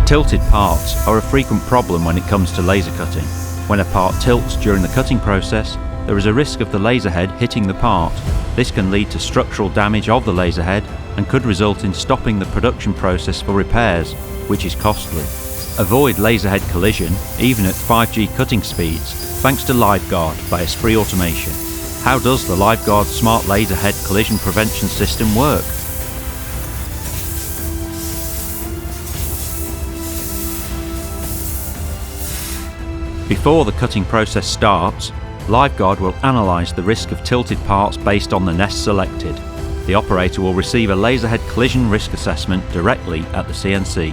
Tilted parts are a frequent problem when it comes to laser cutting. When a part tilts during the cutting process, there is a risk of the laser head hitting the part. This can lead to structural damage of the laser head and could result in stopping the production process for repairs, which is costly. Avoid laser head collision, even at 5G cutting speeds, thanks to LiveGuard by Esprit Automation. How does the LiveGuard Smart Laser Head Collision Prevention System work? Before the cutting process starts, LiveGuard will analyse the risk of tilted parts based on the nest selected. The operator will receive a laser head collision risk assessment directly at the CNC.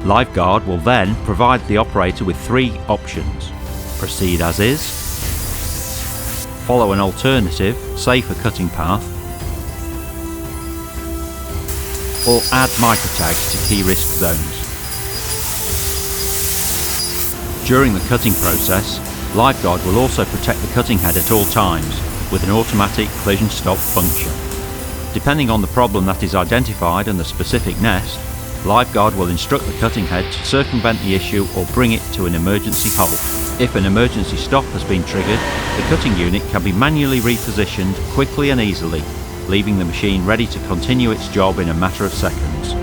LiveGuard will then provide the operator with 3 options: proceed as is, follow an alternative, safer cutting path, or add microtags to key risk zones. During the cutting process, LiveGuard will also protect the cutting head at all times with an automatic collision stop function. Depending on the problem that is identified and the specific nest, LiveGuard will instruct the cutting head to circumvent the issue or bring it to an emergency halt. If an emergency stop has been triggered, the cutting unit can be manually repositioned quickly and easily, leaving the machine ready to continue its job in a matter of seconds.